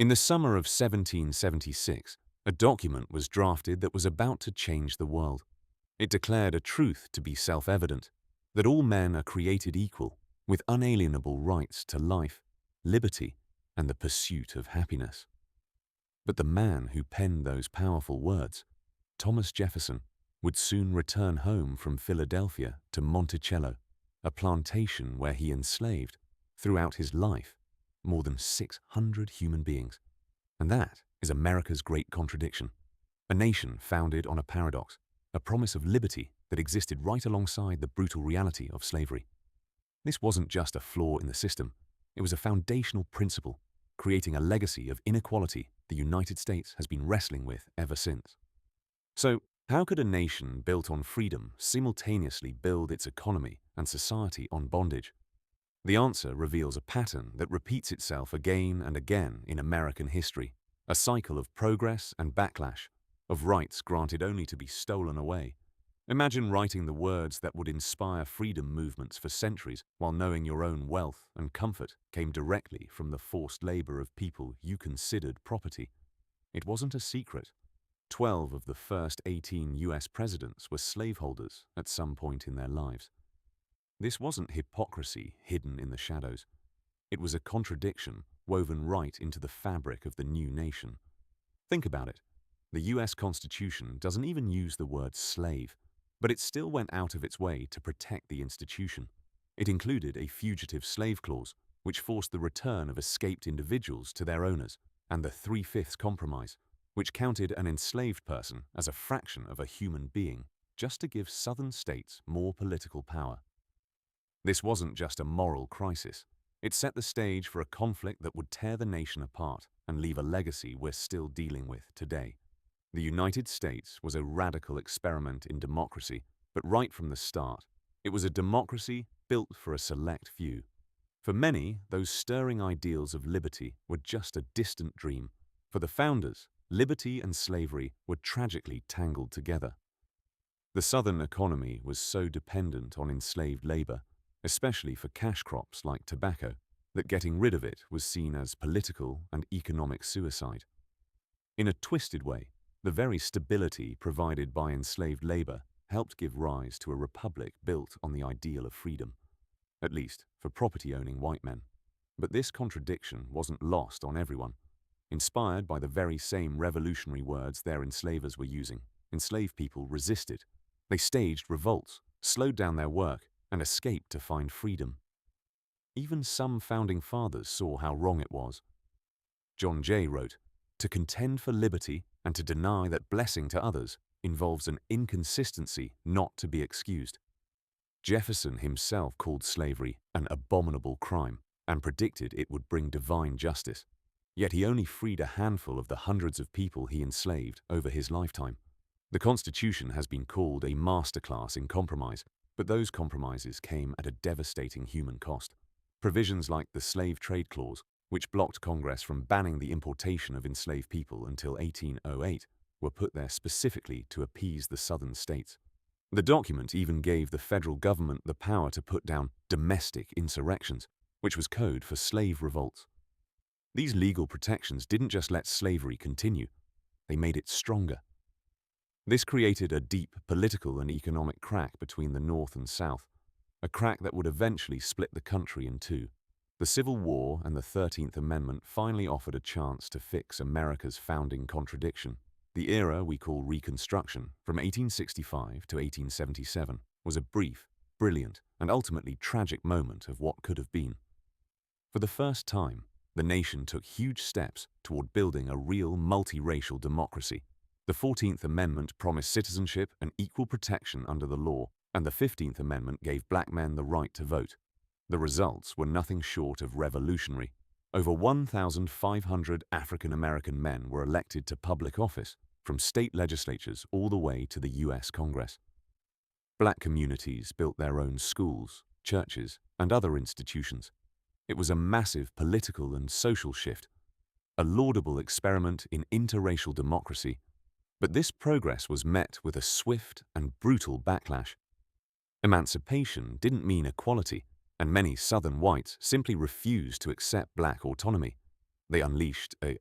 In the summer of 1776, a document was drafted that was about to change the world. It declared a truth to be self-evident, that all men are created equal, with unalienable rights to life, liberty, and the pursuit of happiness. But the man who penned those powerful words, Thomas Jefferson, would soon return home from Philadelphia to Monticello, a plantation where he enslaved, throughout his life, more than 600 human beings. And that is America's great contradiction. A nation founded on a paradox, a promise of liberty that existed right alongside the brutal reality of slavery. This wasn't just a flaw in the system, it was a foundational principle, creating a legacy of inequality the United States has been wrestling with ever since. So, how could a nation built on freedom simultaneously build its economy and society on bondage? The answer reveals a pattern that repeats itself again and again in American history, a cycle of progress and backlash, of rights granted only to be stolen away. Imagine writing the words that would inspire freedom movements for centuries while knowing your own wealth and comfort came directly from the forced labor of people you considered property. It wasn't a secret. 12 of the first 18 US presidents were slaveholders at some point in their lives. This wasn't hypocrisy hidden in the shadows. It was a contradiction woven right into the fabric of the new nation. Think about it. The US Constitution doesn't even use the word slave, but it still went out of its way to protect the institution. It included a fugitive slave clause, which forced the return of escaped individuals to their owners, and the Three-Fifths Compromise, which counted an enslaved person as a fraction of a human being, just to give southern states more political power. This wasn't just a moral crisis. It set the stage for a conflict that would tear the nation apart and leave a legacy we're still dealing with today. The United States was a radical experiment in democracy, but right from the start, it was a democracy built for a select few. For many, those stirring ideals of liberty were just a distant dream. For the founders, liberty and slavery were tragically tangled together. The Southern economy was so dependent on enslaved labor, especially for cash crops like tobacco, that getting rid of it was seen as political and economic suicide. In a twisted way, the very stability provided by enslaved labor helped give rise to a republic built on the ideal of freedom, at least for property-owning white men. But this contradiction wasn't lost on everyone. Inspired by the very same revolutionary words their enslavers were using, enslaved people resisted. They staged revolts, slowed down their work, and escaped to find freedom. Even some founding fathers saw how wrong it was. John Jay wrote, "To contend for liberty and to deny that blessing to others involves an inconsistency not to be excused." Jefferson himself called slavery an abominable crime and predicted it would bring divine justice. Yet he only freed a handful of the hundreds of people he enslaved over his lifetime. The Constitution has been called a masterclass in compromise, but those compromises came at a devastating human cost. Provisions like the Slave Trade Clause, which blocked Congress from banning the importation of enslaved people until 1808, were put there specifically to appease the southern states. The document even gave the federal government the power to put down domestic insurrections, which was code for slave revolts. These legal protections didn't just let slavery continue, they made it stronger. This created a deep political and economic crack between the North and South, a crack that would eventually split the country in two. The Civil War and the 13th Amendment finally offered a chance to fix America's founding contradiction. The era we call Reconstruction, from 1865 to 1877, was a brief, brilliant, and ultimately tragic moment of what could have been. For the first time, the nation took huge steps toward building a real multiracial democracy. The 14th Amendment promised citizenship and equal protection under the law, and the 15th Amendment gave black men the right to vote. The results were nothing short of revolutionary. Over 1,500 African-American men were elected to public office, from state legislatures all the way to the US Congress. Black communities built their own schools, churches, and other institutions. It was a massive political and social shift, a laudable experiment in interracial democracy. But this progress was met with a swift and brutal backlash. Emancipation didn't mean equality, and many Southern whites simply refused to accept black autonomy. They unleashed a